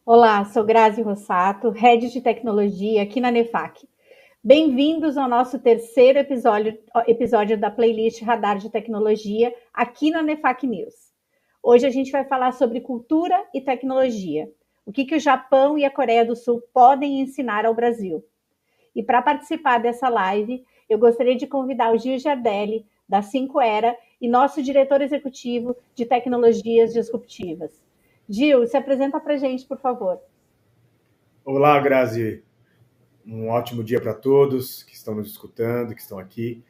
Olá, sou Grazi Rossato, Head de Tecnologia aqui na Nefac. Bem-vindos ao nosso terceiro episódio da playlist Radar de Tecnologia aqui na Nefac News. Hoje a gente vai falar sobre cultura e tecnologia. O que o Japão e a Coreia do Sul podem ensinar ao Brasil. E para participar dessa live, eu gostaria de convidar o Gil Giardelli, da 5 Era, e nosso diretor executivo de tecnologias disruptivas. Gil, se apresenta para a gente, por favor. Olá, Grazi. Um ótimo dia para todos que estão nos escutando, que estão aqui.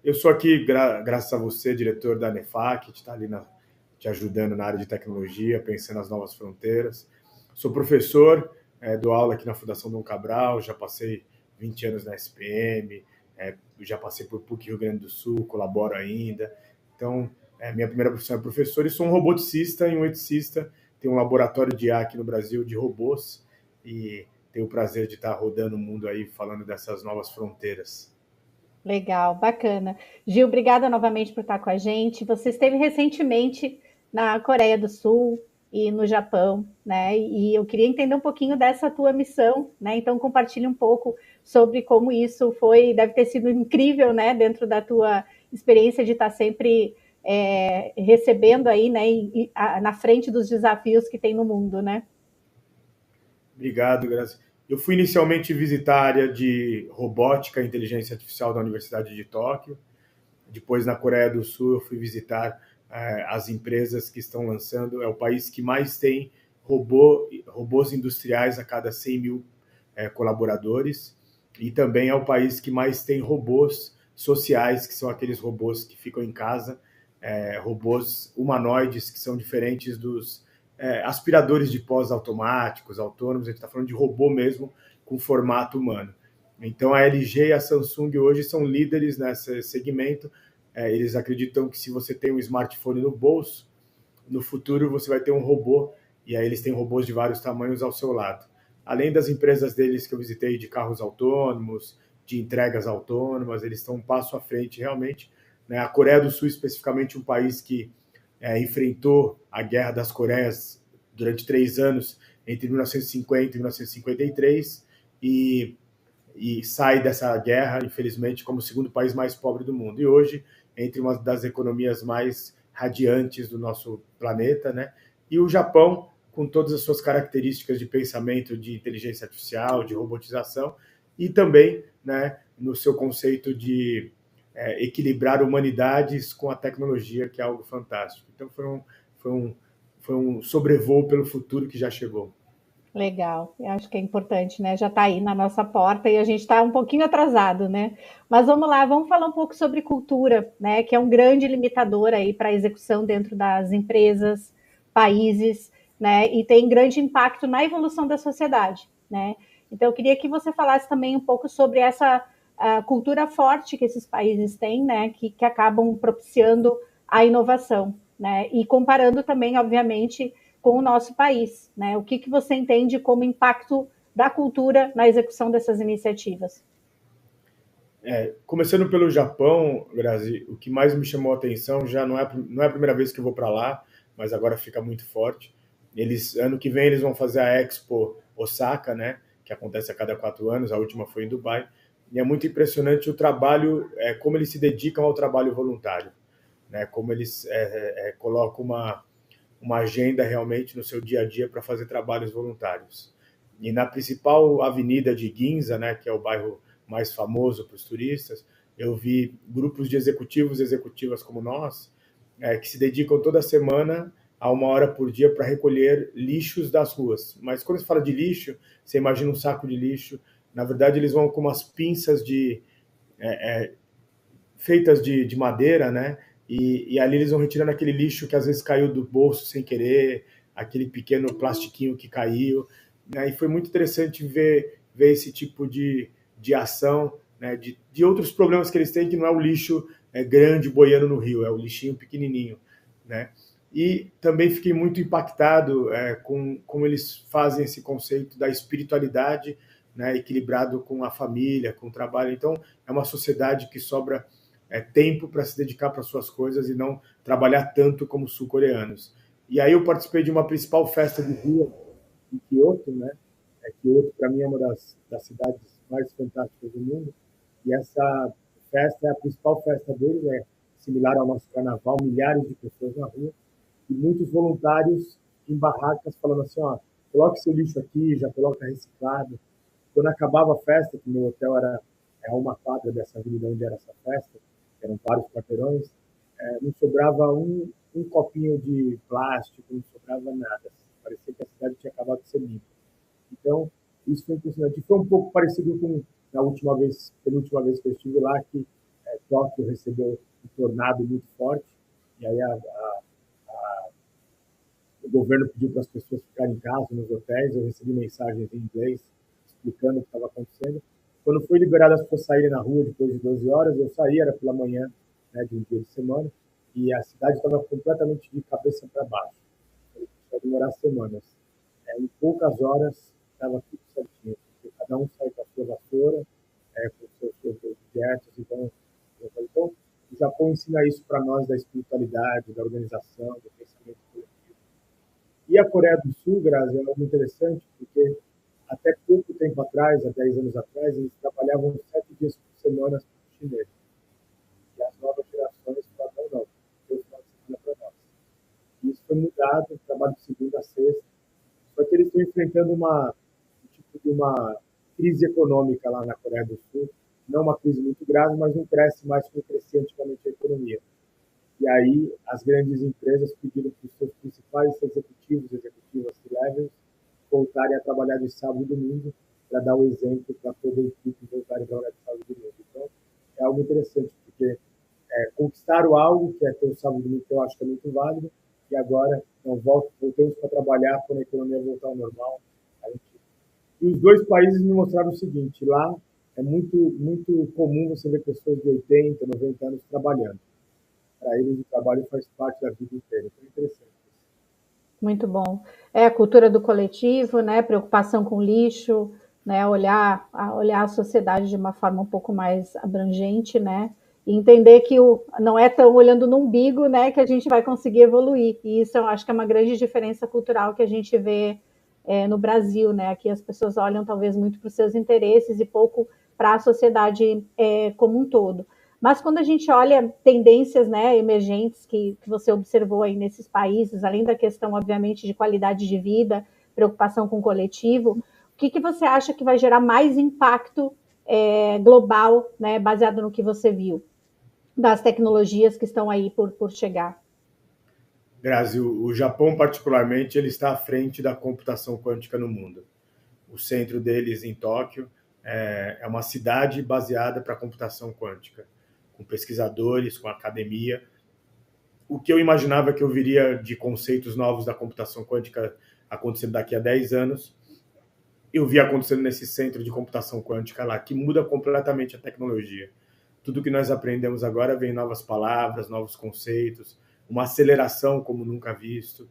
Eu sou aqui, graças a você, diretor da Nefac, que está ali te ajudando na área de tecnologia, pensando nas novas fronteiras. Sou professor, dou aula aqui na Fundação Dom Cabral, já passei 20 anos na SPM, já passei por PUC Rio Grande do Sul, colaboro ainda. Então, minha primeira profissão é professor e sou um roboticista e um eticista. Tenho um laboratório de IA aqui no Brasil de robôs e tenho o prazer de estar rodando o mundo aí falando dessas novas fronteiras. Legal, bacana. Gil, obrigada novamente por estar com a gente. Você esteve recentemente na Coreia do Sul e no Japão, né? E eu queria entender um pouquinho dessa tua missão, né? Então compartilhe um pouco sobre como isso foi, deve ter sido incrível, né? Dentro da tua experiência de estar sempre recebendo aí, né? Na frente dos desafios que tem no mundo, né? Obrigado, Grazi. Eu fui inicialmente visitar a área de robótica e inteligência artificial da Universidade de Tóquio. Depois, na Coreia do Sul, eu fui visitar as empresas que estão lançando. É o país que mais tem robôs industriais a cada 100 mil colaboradores. E também é o país que mais tem robôs sociais, que são aqueles robôs que ficam em casa, robôs humanoides, que são diferentes dos aspiradores de pós automáticos, autônomos. A gente está falando de robô mesmo, com formato humano. Então, a LG e a Samsung hoje são líderes nesse segmento. Eles acreditam que se você tem um smartphone no bolso, no futuro você vai ter um robô, e aí eles têm robôs de vários tamanhos ao seu lado. Além das empresas deles que eu visitei de carros autônomos, de entregas autônomas, eles estão um passo à frente realmente. Né? A Coreia do Sul, especificamente, um país que enfrentou a Guerra das Coreias durante 3 anos, entre 1950 e 1953, e sai dessa guerra, infelizmente, como o segundo país mais pobre do mundo. E hoje, entre uma das economias mais radiantes do nosso planeta, né? E o Japão, com todas as suas características de pensamento, de inteligência artificial, de robotização, e também, né, no seu conceito de equilibrar humanidades com a tecnologia, que é algo fantástico. Então, foi um sobrevoo pelo futuro que já chegou. Legal, eu acho que é importante, né? Já está aí na nossa porta e a gente está um pouquinho atrasado, né? Mas vamos lá, vamos falar um pouco sobre cultura, né? Que é um grande limitador aí para a execução dentro das empresas, países, né? E tem grande impacto na evolução da sociedade, né? Então, eu queria que você falasse também um pouco sobre essa cultura forte que esses países têm, né? Que acabam propiciando a inovação, né? E comparando também, obviamente, com o nosso país, né? O que você entende como impacto da cultura na execução dessas iniciativas? Começando pelo Japão, Grazi, o que mais me chamou a atenção já não é a primeira vez que eu vou para lá, mas agora fica muito forte. Ano que vem eles vão fazer a Expo Osaka, né? Que acontece a cada 4 anos. A última foi em Dubai. E é muito impressionante o trabalho, como eles se dedicam ao trabalho voluntário, né? Como eles colocam uma agenda realmente no seu dia a dia para fazer trabalhos voluntários. E na principal avenida de Ginza, né, que é o bairro mais famoso para os turistas, eu vi grupos de executivos e executivas como nós, que se dedicam toda semana a 1 hora por dia para recolher lixos das ruas. Mas quando se fala de lixo, você imagina um saco de lixo. Na verdade, eles vão com umas pinças feitas de madeira, né? E ali eles vão retirando aquele lixo que às vezes caiu do bolso sem querer, aquele pequeno plastiquinho que caiu. Né? E foi muito interessante ver esse tipo de ação, né? De outros problemas que eles têm, que não é o lixo grande boiando no rio, é o lixinho pequenininho. Né? E também fiquei muito impactado com como eles fazem esse conceito da espiritualidade, né, equilibrado com a família, com o trabalho. Então, é uma sociedade que sobra tempo para se dedicar para suas coisas e não trabalhar tanto como os sul-coreanos. E aí eu participei de uma principal festa de rua em Kyoto, né? Kyoto, para mim, é uma das cidades mais fantásticas do mundo. E essa festa, a principal festa deles é similar ao nosso carnaval, milhares de pessoas na rua e muitos voluntários em barracas falando assim, ó, coloque seu lixo aqui, já coloca reciclado. Quando acabava a festa, que meu hotel era a uma quadra dessa avenida onde era essa festa, eram vários quarteirões, não sobrava um copinho de plástico, não sobrava nada. Parecia que a cidade tinha acabado de ser limpa. Então, isso foi impressionante. E foi um pouco parecido com na penúltima vez que eu estive lá, que Tóquio recebeu um tornado muito forte, e aí o governo pediu para as pessoas ficarem em casa, nos hotéis. Eu recebi mensagens em inglês explicando o que estava acontecendo. Quando foi liberado as pessoas saírem na rua depois de 12 horas, eu saí, era pela manhã, né, de um dia de semana, e a cidade estava completamente de cabeça para baixo. Vai demorar semanas. Em poucas horas estava tudo certinho, porque cada um sai com a sua vassoura, com os seus objetos. Então, o Japão ensina isso para nós da espiritualidade, da organização, do pensamento coletivo. E a Coreia do Sul, Grazi, é algo interessante, porque até pouco tempo atrás, há 10 anos atrás, eles trabalhavam 7 dias por semana para os chineses. E as novas gerações falavam, não, eu final de semana para nós. E isso foi mudado, trabalho de segunda a sexta. Só que eles estão enfrentando um tipo de uma crise econômica lá na Coreia do Sul. Não uma crise muito grave, mas não cresce mais como crescia antigamente a economia. E aí as grandes empresas pediram para os seus principais executivas C-levels, voltarem a trabalhar de sábado e domingo para dar o exemplo para toda a equipe voltarem a trabalhar de sábado e domingo. Então, é algo interessante, porque conquistaram algo que é ter o sábado e domingo, que eu acho que é muito válido, e agora não voltamos para trabalhar quando a economia voltar ao normal. E os dois países me mostraram o seguinte, lá é muito comum você ver pessoas de 80, 90 anos trabalhando. Para eles, o trabalho faz parte da vida inteira. Então, é interessante. Muito bom. É a cultura do coletivo, né? Preocupação com lixo, né? Olhar a sociedade de uma forma um pouco mais abrangente, né? E entender que não é tão olhando no umbigo, né, que a gente vai conseguir evoluir. E isso eu acho que é uma grande diferença cultural que a gente vê no Brasil, né? Aqui as pessoas olham talvez muito para os seus interesses e pouco para a sociedade como um todo. Mas quando a gente olha tendências, né, emergentes que você observou aí nesses países, além da questão, obviamente, de qualidade de vida, preocupação com o coletivo, o que você acha que vai gerar mais impacto global, né, baseado no que você viu, das tecnologias que estão aí por chegar? Brasil, o Japão particularmente, ele está à frente da computação quântica no mundo. O centro deles em Tóquio é uma cidade baseada para a computação quântica, com pesquisadores, com academia. O que eu imaginava que eu viria de conceitos novos da computação quântica acontecendo daqui a 10 anos, eu vi acontecendo nesse centro de computação quântica lá, que muda completamente a tecnologia. Tudo que nós aprendemos agora vem novas palavras, novos conceitos, uma aceleração como nunca visto.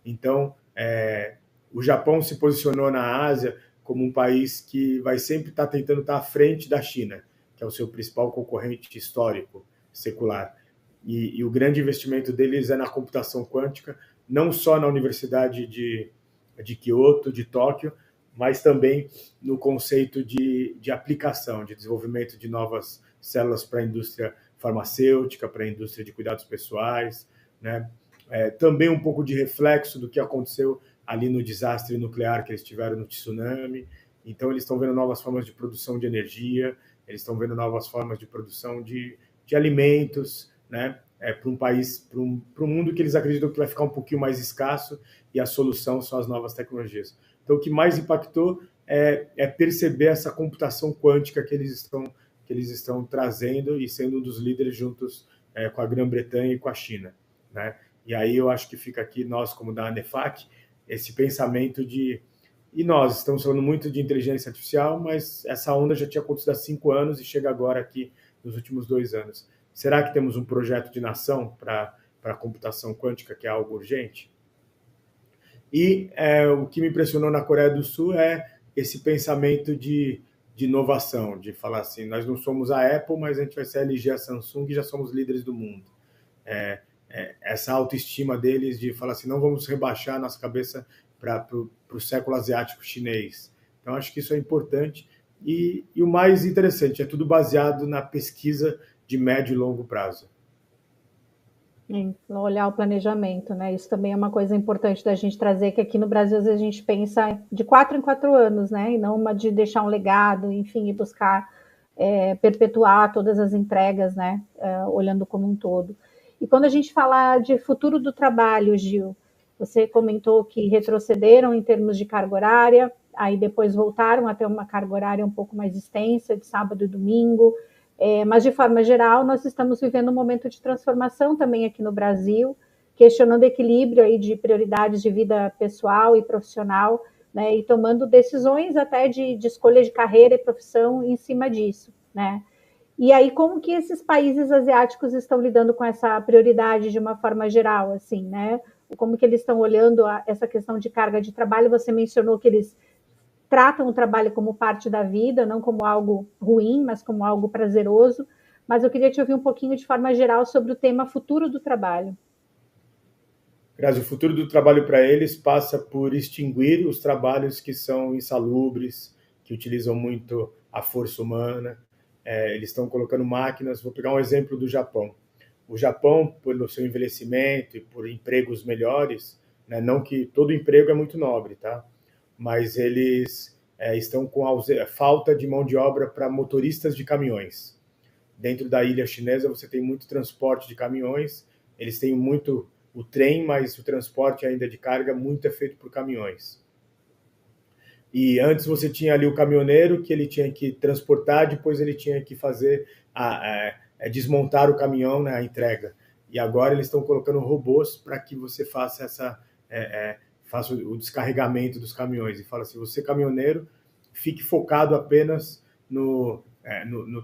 Então, o Japão se posicionou na Ásia como um país que vai sempre estar tentando estar à frente da China, que é o seu principal concorrente histórico, secular. E o grande investimento deles é na computação quântica, não só na Universidade de Kyoto, de Tóquio, mas também no conceito de aplicação, de desenvolvimento de novas células para a indústria farmacêutica, para a indústria de cuidados pessoais, né? Também um pouco de reflexo do que aconteceu ali no desastre nuclear que eles tiveram no tsunami. Então, eles estão vendo novas formas de produção de energia, eles estão vendo novas formas de produção de alimentos, né? Para um país, para um mundo que eles acreditam que vai ficar um pouquinho mais escasso, e a solução são as novas tecnologias. Então, o que mais impactou é perceber essa computação quântica que eles estão trazendo e sendo um dos líderes juntos com a Grã-Bretanha e com a China, né? E aí eu acho que fica aqui, nós como da ANEFAC, esse pensamento e nós estamos falando muito de inteligência artificial, mas essa onda já tinha acontecido há 5 anos e chega agora aqui nos últimos 2 anos. Será que temos um projeto de nação para a computação quântica, que é algo urgente? E o que me impressionou na Coreia do Sul é esse pensamento de inovação, de falar assim, nós não somos a Apple, mas a gente vai ser a LG, a Samsung, e já somos líderes do mundo. Essa autoestima deles de falar assim, não vamos rebaixar a nossa cabeça para o século asiático chinês. Então, acho que isso é importante. E o mais interessante, é tudo baseado na pesquisa de médio e longo prazo. Olhar o planejamento, né? Isso também é uma coisa importante da gente trazer, que aqui no Brasil às vezes a gente pensa de 4 em 4 anos, né? E não uma de deixar um legado, enfim, e buscar perpetuar todas as entregas, né? Olhando como um todo. E quando a gente fala de futuro do trabalho, Gil, você comentou que retrocederam em termos de carga horária, aí depois voltaram a ter uma carga horária um pouco mais extensa, de sábado e domingo. Mas, de forma geral, nós estamos vivendo um momento de transformação também aqui no Brasil, questionando o equilíbrio aí de prioridades de vida pessoal e profissional, né, e tomando decisões até de escolha de carreira e profissão em cima disso, né? E aí, como que esses países asiáticos estão lidando com essa prioridade de uma forma geral, assim, né? Como que eles estão olhando essa questão de carga de trabalho? Você mencionou que eles tratam o trabalho como parte da vida, não como algo ruim, mas como algo prazeroso. Mas eu queria te ouvir um pouquinho de forma geral sobre o tema futuro do trabalho. Grazi, o futuro do trabalho para eles passa por extinguir os trabalhos que são insalubres, que utilizam muito a força humana. Eles estão colocando máquinas. Vou pegar um exemplo do Japão. O Japão, pelo seu envelhecimento e por empregos melhores, né, não que todo emprego é muito nobre, tá? Mas eles estão com falta de mão de obra para motoristas de caminhões. Dentro da ilha chinesa você tem muito transporte de caminhões, eles têm muito o trem, mas o transporte ainda de carga muito é feito por caminhões. E antes você tinha ali o caminhoneiro que ele tinha que transportar, depois ele tinha que fazer desmontar o caminhão, né, a entrega. E agora eles estão colocando robôs para que você faça faça o descarregamento dos caminhões. E fala assim, você caminhoneiro, fique focado apenas no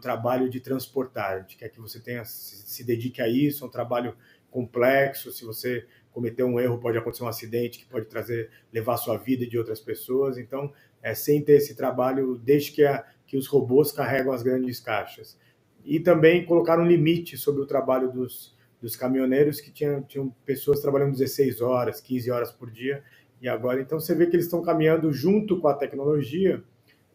trabalho de transportar. A gente quer que você se dedique a isso, é um trabalho complexo. Se você cometer um erro, pode acontecer um acidente que pode levar a sua vida e de outras pessoas. Então, sem ter esse trabalho, desde que os robôs carregam as grandes caixas. E também colocar um limite sobre o trabalho dos caminhoneiros, que tinham pessoas trabalhando 16 horas, 15 horas por dia, e agora, então, você vê que eles estão caminhando junto com a tecnologia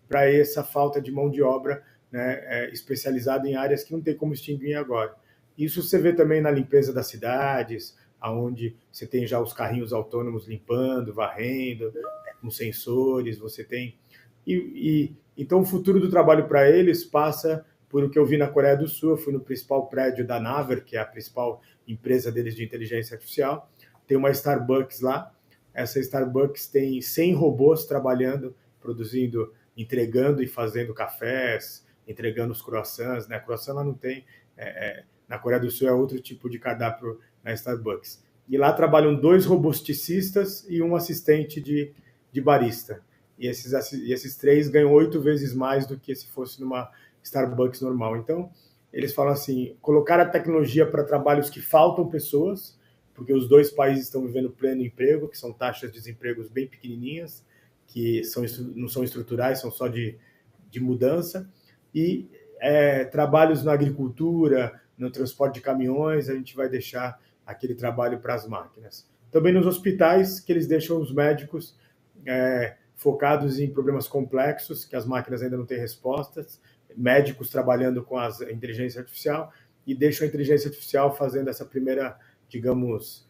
para essa falta de mão de obra, né, especializada em áreas que não tem como extinguir agora. Isso você vê também na limpeza das cidades, onde você tem já os carrinhos autônomos limpando, varrendo, com sensores, você tem... Então, o futuro do trabalho para eles passa por o que eu vi na Coreia do Sul. Eu fui no principal prédio da Naver, que é a principal empresa deles de inteligência artificial. Tem uma Starbucks lá. Essa Starbucks tem 100 robôs trabalhando, produzindo, entregando e fazendo cafés, entregando os croissants, né? Croissant lá não tem, na Coreia do Sul é outro tipo de cardápio na Starbucks. E lá trabalham 2 roboticistas e um assistente de barista. E esses 3 ganham 8 vezes mais do que se fosse numa Starbucks normal. Então, eles falam assim, colocar a tecnologia para trabalhos que faltam pessoas, porque os 2 países estão vivendo pleno emprego, que são taxas de desemprego bem pequenininhas, que não são estruturais, são só de mudança, e trabalhos na agricultura, no transporte de caminhões, a gente vai deixar aquele trabalho para as máquinas. Também nos hospitais, que eles deixam os médicos focados em problemas complexos, que as máquinas ainda não têm respostas, médicos trabalhando com a inteligência artificial, e deixam a inteligência artificial fazendo essa primeira, digamos,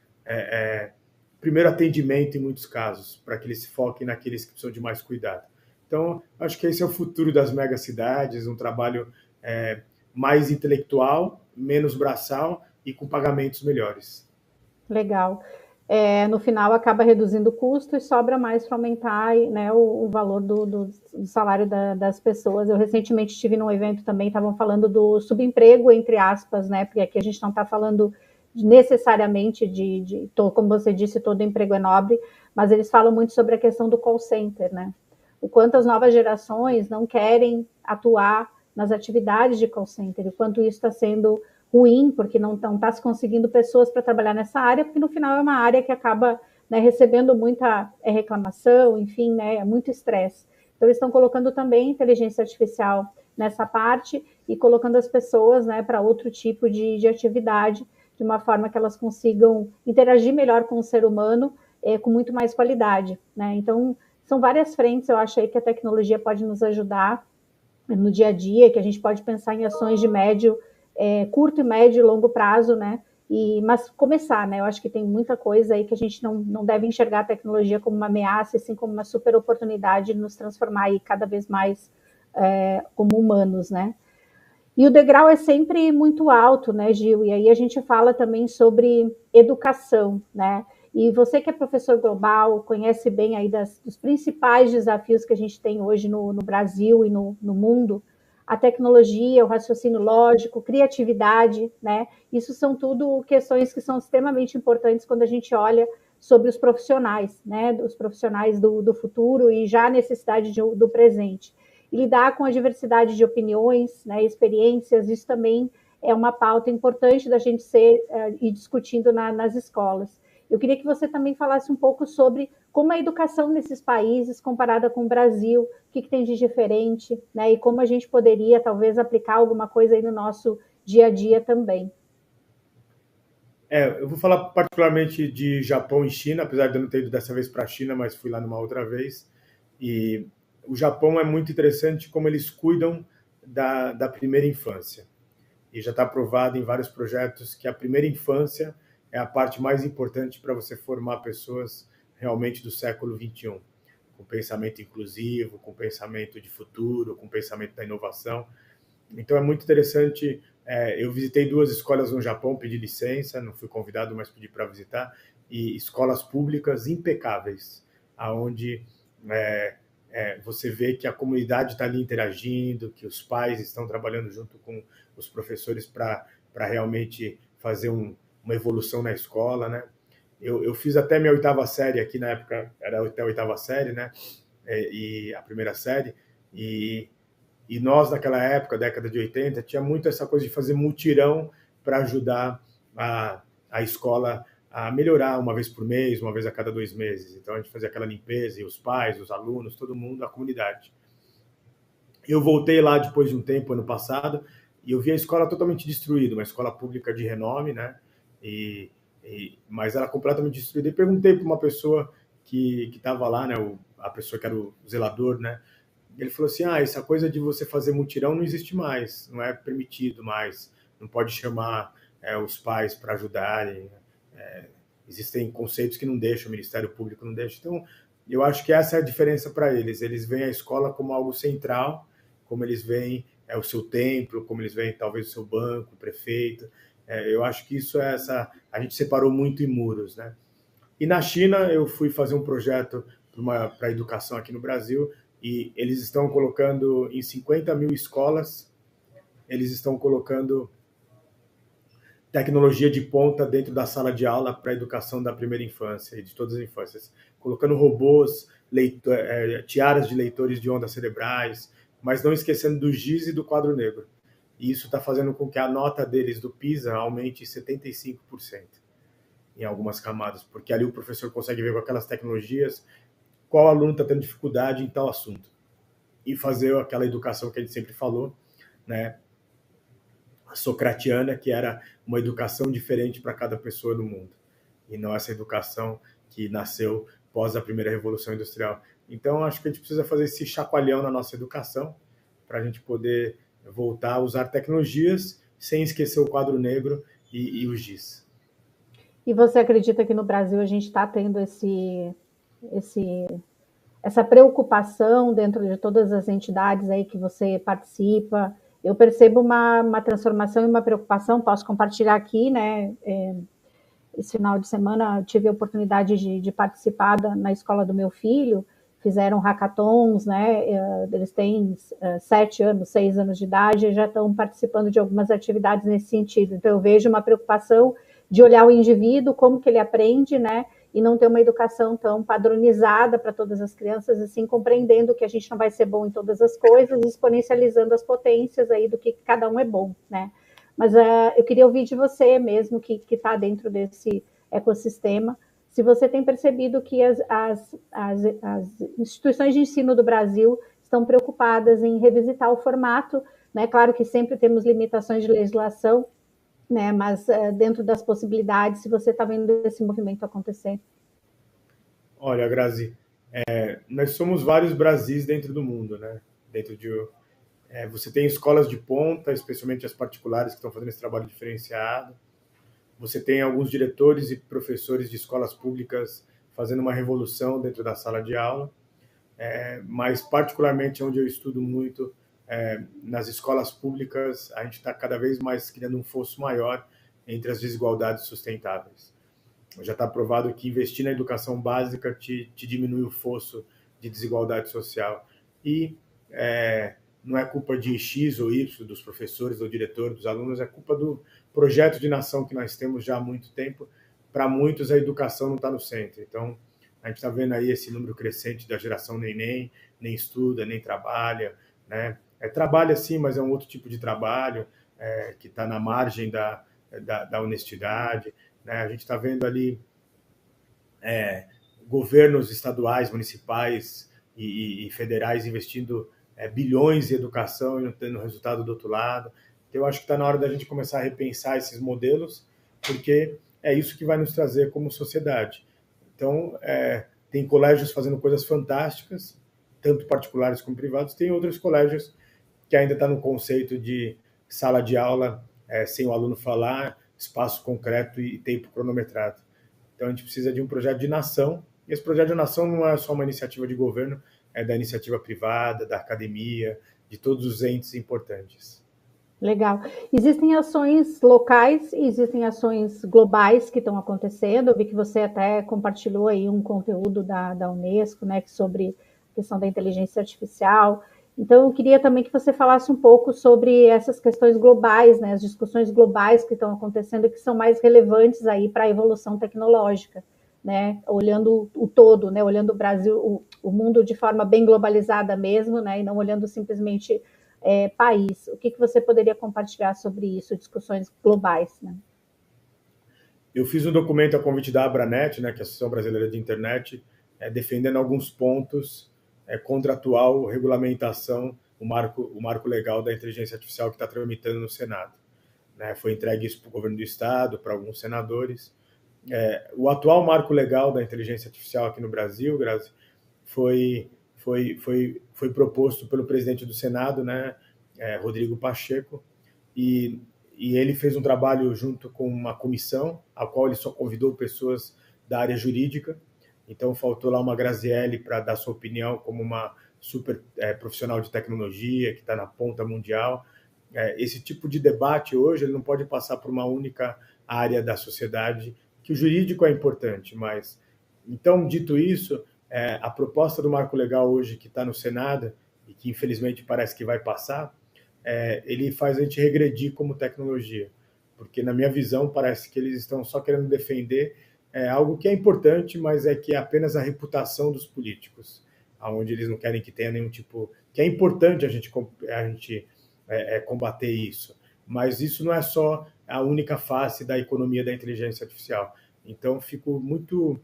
primeiro atendimento em muitos casos, para que eles se foquem naqueles que precisam de mais cuidado. Então, acho que esse é o futuro das megacidades, um trabalho mais intelectual, menos braçal e com pagamentos melhores. Legal. No final acaba reduzindo o custo e sobra mais para aumentar, né, o valor do salário das pessoas. Eu recentemente estive num evento também, estavam falando do subemprego, entre aspas, né, porque aqui a gente não está falando necessariamente como você disse, todo emprego é nobre, mas eles falam muito sobre a questão do call center, né? O quanto as novas gerações não querem atuar nas atividades de call center, o quanto isso está sendo ruim, porque não está se conseguindo pessoas para trabalhar nessa área, porque no final é uma área que acaba, né, recebendo muita reclamação, enfim, né, muito estresse. Então, eles estão colocando também inteligência artificial nessa parte e colocando as pessoas, né, para outro tipo de atividade, de uma forma que elas consigam interagir melhor com o ser humano com muito mais qualidade, né? Então, são várias frentes, eu acho aí que a tecnologia pode nos ajudar no dia a dia, que a gente pode pensar em ações de curto e médio e longo prazo, né? Mas começar, né? Eu acho que tem muita coisa aí que a gente não deve enxergar a tecnologia como uma ameaça, e sim como uma super oportunidade de nos transformar aí cada vez mais como humanos, né? E o degrau é sempre muito alto, né, Gil? E aí a gente fala também sobre educação, né? E você que é professor global, conhece bem aí dos principais desafios que a gente tem hoje no Brasil e no mundo, a tecnologia, o raciocínio lógico, criatividade, né? Isso são tudo questões que são extremamente importantes quando a gente olha sobre os profissionais, né? Os profissionais do futuro e já a necessidade do presente. E lidar com a diversidade de opiniões, né, experiências, isso também é uma pauta importante da gente ir discutindo nas escolas. Eu queria que você também falasse um pouco sobre como a educação nesses países, comparada com o Brasil, o que tem de diferente, né, e como a gente poderia, talvez, aplicar alguma coisa aí no nosso dia a dia também. Eu vou falar particularmente de Japão e China, apesar de eu não ter ido dessa vez para a China, mas fui lá numa outra vez. E o Japão é muito interessante como eles cuidam da primeira infância. E já está provado em vários projetos que a primeira infância é a parte mais importante para você formar pessoas realmente do século XXI, com pensamento inclusivo, com pensamento de futuro, com pensamento da inovação. Então é muito interessante. Eu visitei 2 escolas no Japão, pedi licença, não fui convidado, mas pedi para visitar, e escolas públicas impecáveis, aonde você vê que a comunidade está ali interagindo, que os pais estão trabalhando junto com os professores para realmente fazer uma evolução na escola, né? Eu fiz até minha 8ª série aqui, na época era até a 8ª série, né? E a primeira série, e nós, naquela época, década de 80, tinha muito essa coisa de fazer mutirão para ajudar a escola a melhorar uma vez por mês, uma vez a cada 2 meses. Então a gente fazia aquela limpeza, e os pais, os alunos, todo mundo, a comunidade. Eu voltei lá depois de um tempo, ano passado, e eu vi a escola totalmente destruída, uma escola pública de renome, né? Mas ela completamente destruída. E perguntei para uma pessoa que estava lá, né? A pessoa que era o zelador, né? Ele falou assim, essa coisa de você fazer mutirão não existe mais, não é permitido mais, não pode chamar os pais para ajudarem, existem conceitos que não deixam, o Ministério Público não deixa. Então, eu acho que essa é a diferença para eles. Eles veem a escola como algo central, como eles veem o seu templo, como eles veem talvez o seu banco, o prefeito. Eu acho que isso é essa... A gente separou muito em muros, né? E na China, eu fui fazer um projeto para a educação aqui no Brasil, e eles estão colocando em 50 mil escolas, eles estão colocando tecnologia de ponta dentro da sala de aula para a educação da primeira infância e de todas as infâncias, colocando robôs, tiaras de leitores de ondas cerebrais, mas não esquecendo do GIS e do quadro negro. E isso está fazendo com que a nota deles do PISA aumente 75% em algumas camadas, porque ali o professor consegue ver com aquelas tecnologias qual aluno está tendo dificuldade em tal assunto. E fazer aquela educação que a gente sempre falou, né? A socratiana, que era uma educação diferente para cada pessoa do mundo. E não essa educação que nasceu pós a primeira Revolução Industrial. Então, acho que a gente precisa fazer esse chacoalhão na nossa educação para a gente poder voltar a usar tecnologias sem esquecer o quadro negro e o GIS. E você acredita que no Brasil a gente está tendo essa preocupação dentro de todas as entidades aí que você participa? Eu percebo uma transformação e uma preocupação, posso compartilhar aqui, né? Esse final de semana eu tive a oportunidade de participar na escola do meu filho, fizeram hackathons, né? Eles têm 7 anos, 6 anos de idade e já estão participando de algumas atividades nesse sentido. Então eu vejo uma preocupação de olhar o indivíduo, como que ele aprende, né? E não ter uma educação tão padronizada para todas as crianças, assim, compreendendo que a gente não vai ser bom em todas as coisas, exponencializando as potências aí do que cada um é bom, né? Mas eu queria ouvir de você mesmo, que está dentro desse ecossistema, se você tem percebido que as instituições de ensino do Brasil estão preocupadas em revisitar o formato, né? Claro que sempre temos limitações de legislação, né? Mas dentro das possibilidades, se você está vendo esse movimento acontecer. Olha, Grazi, nós somos vários Brasis dentro do mundo, né? Dentro de, você tem escolas de ponta, especialmente as particulares que estão fazendo esse trabalho diferenciado. Você tem alguns diretores e professores de escolas públicas fazendo uma revolução dentro da sala de aula, mas particularmente onde eu estudo muito, nas escolas públicas, a gente está cada vez mais criando um fosso maior entre as desigualdades sustentáveis. Já está provado que investir na educação básica te diminui o fosso de desigualdade social. E não é culpa de X ou Y, dos professores, do diretor, dos alunos, é culpa do projeto de nação que nós temos já há muito tempo. Para muitos, a educação não está no centro. Então, a gente está vendo aí esse número crescente da geração nem estuda, nem trabalha, né? Trabalha sim, mas é um outro tipo de trabalho, que está na margem da honestidade, né? A gente está vendo ali governos estaduais, municipais e federais investindo bilhões em educação e não tendo resultado do outro lado. Então, eu acho que está na hora da gente começar a repensar esses modelos, porque é isso que vai nos trazer como sociedade. Então, tem colégios fazendo coisas fantásticas, tanto particulares como privados, tem outros colégios que ainda está no conceito de sala de aula sem o aluno falar, espaço concreto e tempo cronometrado. Então, a gente precisa de um projeto de nação, e esse projeto de nação não é só uma iniciativa de governo, é da iniciativa privada, da academia, de todos os entes importantes. Legal. Existem ações locais e existem ações globais que estão acontecendo. Eu vi que você até compartilhou aí um conteúdo da Unesco, né, sobre a questão da inteligência artificial. Então, eu queria também que você falasse um pouco sobre essas questões globais, né, as discussões globais que estão acontecendo, que são mais relevantes aí para a evolução tecnológica, né, olhando o todo, né, olhando o Brasil, o mundo de forma bem globalizada mesmo, né, e não olhando simplesmente país. O que você poderia compartilhar sobre isso, discussões globais, né? Eu fiz um documento a convite da Abranet, né, que é a Associação Brasileira de Internet, defendendo alguns pontos contra a atual regulamentação, o marco legal da inteligência artificial que está tramitando no Senado. Né, foi entregue isso para o governo do Estado, para alguns senadores. O atual marco legal da inteligência artificial aqui no Brasil, Grazi, foi proposto pelo presidente do Senado, né, Rodrigo Pacheco, e ele fez um trabalho junto com uma comissão, a qual ele só convidou pessoas da área jurídica. Então, faltou lá uma Graziele para dar sua opinião como uma super profissional de tecnologia, que está na ponta mundial. Esse tipo de debate hoje ele não pode passar por uma única área da sociedade, que o jurídico é importante, mas... Então, dito isso, a proposta do marco legal hoje que está no Senado, e que infelizmente parece que vai passar, ele faz a gente regredir como tecnologia, porque na minha visão parece que eles estão só querendo defender algo que é importante, mas que é apenas a reputação dos políticos, onde eles não querem que tenha nenhum tipo... que é importante a gente combater isso, mas isso não é só a única face da economia da inteligência artificial. Então, fico muito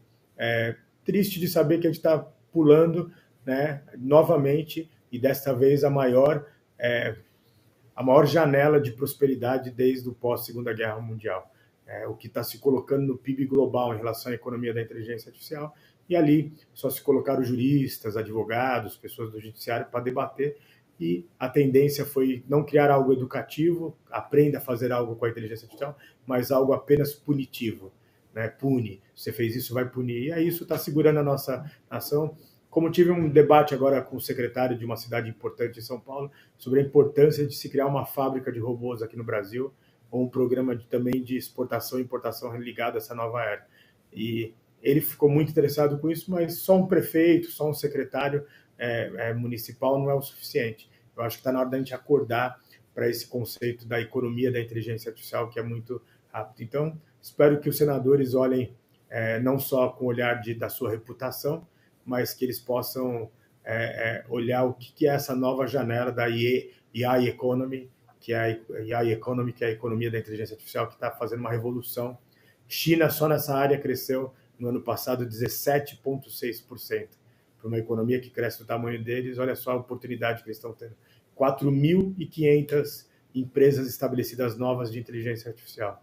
triste de saber que a gente está pulando, né, novamente, e desta vez a maior janela de prosperidade desde o pós-Segunda Guerra Mundial. O que está se colocando no PIB global em relação à economia da inteligência artificial, e ali só se colocaram juristas, advogados, pessoas do judiciário para debater, e a tendência foi não criar algo educativo, aprenda a fazer algo com a inteligência artificial, mas algo apenas punitivo. Né? Pune, você fez isso, vai punir. E aí isso está segurando a nossa nação. Como tive um debate agora com o secretário de uma cidade importante em São Paulo sobre a importância de se criar uma fábrica de robôs aqui no Brasil, ou um programa também de exportação e importação ligado a essa nova era. E ele ficou muito interessado com isso, mas só um prefeito, só um secretário municipal não é o suficiente. Eu acho que está na hora da gente acordar para esse conceito da economia da inteligência artificial, que é muito rápido. Então, espero que os senadores olhem não só com o olhar da sua reputação, mas que eles possam olhar o que é essa nova janela da AI Economy, que é a Economy, que é a economia da inteligência artificial, que está fazendo uma revolução. China, só nessa área, cresceu no ano passado 17,6%. Para uma economia que cresce do tamanho deles, olha só a oportunidade que eles estão tendo. 4.500 empresas estabelecidas novas de inteligência artificial.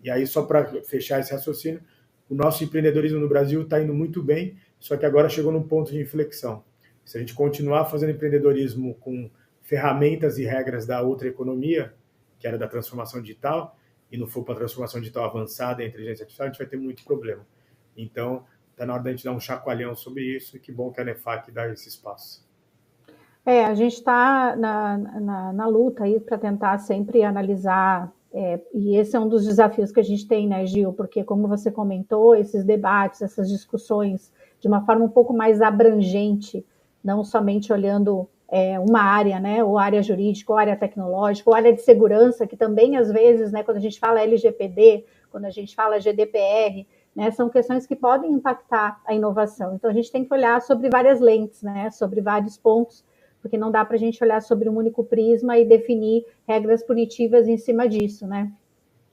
E aí, só para fechar esse raciocínio, o nosso empreendedorismo no Brasil está indo muito bem, só que agora chegou num ponto de inflexão. Se a gente continuar fazendo empreendedorismo com ferramentas e regras da outra economia, que era da transformação digital, e não for para a transformação digital avançada e a inteligência artificial, a gente vai ter muito problema. Então, está na hora da gente dar um chacoalhão sobre isso, e que bom que a NEFAC dá esse espaço. A gente está na luta aí para tentar sempre analisar, e esse é um dos desafios que a gente tem, né, Gil? Porque, como você comentou, esses debates, essas discussões, de uma forma um pouco mais abrangente, não somente olhando uma área, né, ou área jurídica, ou área tecnológica, ou área de segurança, que também, às vezes, né, quando a gente fala LGPD, quando a gente fala GDPR, né, são questões que podem impactar a inovação. Então, a gente tem que olhar sobre várias lentes, né, sobre vários pontos, porque não dá para a gente olhar sobre um único prisma e definir regras punitivas em cima disso, né?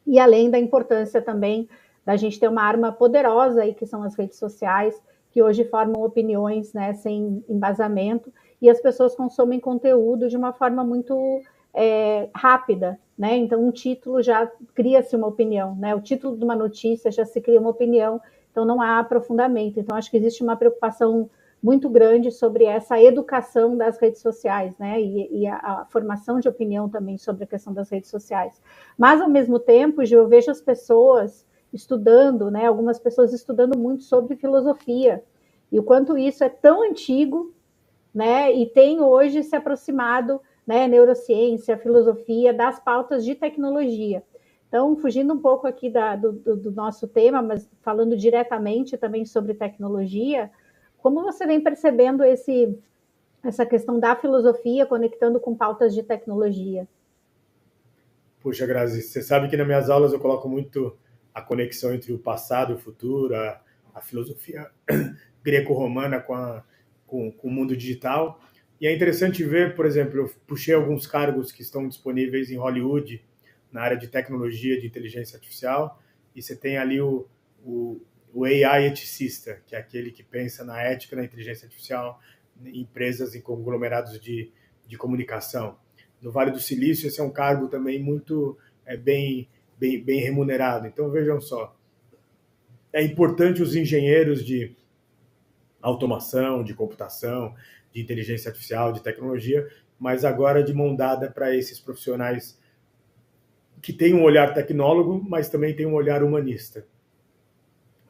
E além da importância também da gente ter uma arma poderosa aí, que são as redes sociais, que hoje formam opiniões, né, sem embasamento, e as pessoas consomem conteúdo de uma forma muito rápida, né? Então, um título já cria-se uma opinião, né? O título de uma notícia já se cria uma opinião, então não há aprofundamento. Então, acho que existe uma preocupação muito grande sobre essa educação das redes sociais, né? E a formação de opinião também sobre a questão das redes sociais. Mas, ao mesmo tempo, Gil, eu vejo as pessoas estudando, né? Algumas pessoas estudando muito sobre filosofia, e o quanto isso é tão antigo, né? E tem hoje se aproximado, né? Neurociência, filosofia, das pautas de tecnologia. Então, fugindo um pouco aqui do nosso tema, mas falando diretamente também sobre tecnologia, como você vem percebendo essa questão da filosofia conectando com pautas de tecnologia? Puxa, Grazi, você sabe que nas minhas aulas eu coloco muito a conexão entre o passado e o futuro, a filosofia greco-romana com o mundo digital. E é interessante ver, por exemplo, eu puxei alguns cargos que estão disponíveis em Hollywood, na área de tecnologia, de inteligência artificial, e você tem ali o AI eticista, que é aquele que pensa na ética da inteligência artificial em empresas, em conglomerados de comunicação. No Vale do Silício, esse é um cargo também muito bem remunerado. Então, vejam só, é importante os engenheiros de automação, de computação, de inteligência artificial, de tecnologia, mas agora de mão dada para esses profissionais que têm um olhar tecnólogo, mas também têm um olhar humanista.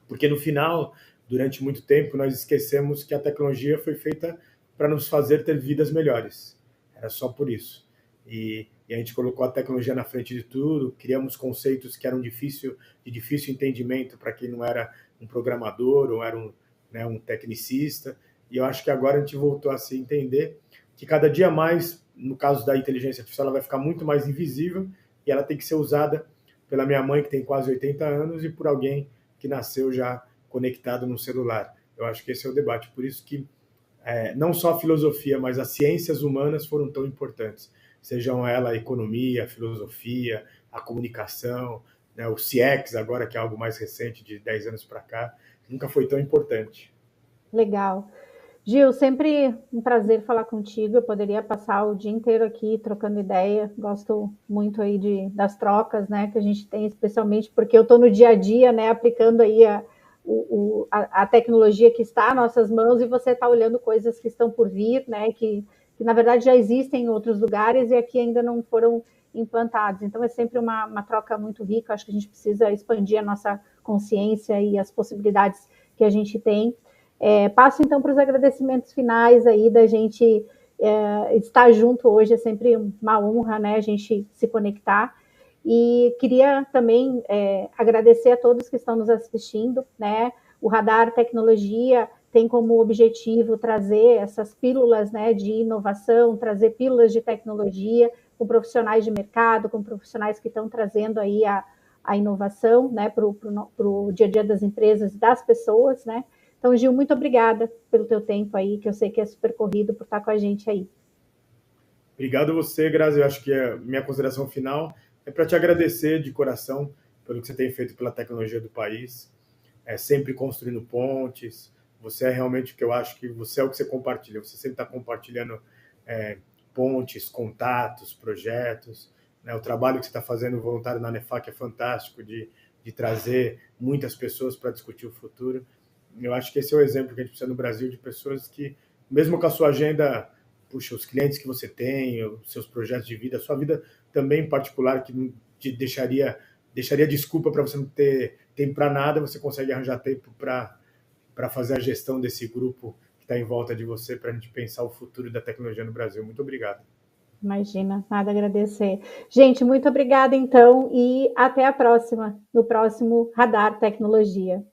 Porque no final, durante muito tempo, nós esquecemos que a tecnologia foi feita para nos fazer ter vidas melhores. Era só por isso. E a gente colocou a tecnologia na frente de tudo, criamos conceitos que eram de difícil entendimento para quem não era um programador ou era um tecnicista. E eu acho que agora a gente voltou a se entender que cada dia mais, no caso da inteligência artificial, ela vai ficar muito mais invisível e ela tem que ser usada pela minha mãe, que tem quase 80 anos, e por alguém que nasceu já conectado no celular. Eu acho que esse é o debate. Por isso que não só a filosofia, mas as ciências humanas foram tão importantes. Sejam ela a economia, a filosofia, a comunicação, né, o CX agora, que é algo mais recente, de 10 anos para cá, nunca foi tão importante. Legal. Gil, sempre um prazer falar contigo. Eu poderia passar o dia inteiro aqui trocando ideia. Gosto muito aí das trocas, né, que a gente tem, especialmente porque eu estou no dia a dia, né, aplicando aí a tecnologia que está às nossas mãos, e você está olhando coisas que estão por vir, né, que na verdade já existem em outros lugares e aqui ainda não foram implantados. Então é sempre uma troca muito rica. Acho que a gente precisa expandir a nossa consciência e as possibilidades que a gente tem. Passo então para os agradecimentos finais aí da gente estar junto hoje. É sempre uma honra, né, a gente se conectar. E queria também agradecer a todos que estão nos assistindo, né? O Radar Tecnologia tem como objetivo trazer essas pílulas, né, de inovação, trazer pílulas de tecnologia com profissionais de mercado, com profissionais que estão trazendo aí a inovação, né, para o dia a dia das empresas e das pessoas, né? Então, Gil, muito obrigada pelo teu tempo aí, que eu sei que é super corrido, por estar com a gente aí. Obrigado a você, Grazi. Eu acho que a minha consideração final é para te agradecer de coração pelo que você tem feito pela tecnologia do país, sempre construindo pontes. Você é realmente o que eu acho que você é o que você compartilha. Você sempre está compartilhando pontes, contatos, projetos. Né? O trabalho que você está fazendo voluntário na NEFAC é fantástico, de de trazer muitas pessoas para discutir o futuro. Eu acho que esse é o exemplo que a gente precisa no Brasil, de pessoas que, mesmo com a sua agenda, puxa, os clientes que você tem, os seus projetos de vida, a sua vida também particular, que não te deixaria desculpa para você não ter tempo para nada, você consegue arranjar tempo para fazer a gestão desse grupo que está em volta de você, para a gente pensar o futuro da tecnologia no Brasil. Muito obrigado. Imagina, nada a agradecer. Gente, muito obrigada então e até a próxima, no próximo Radar Tecnologia.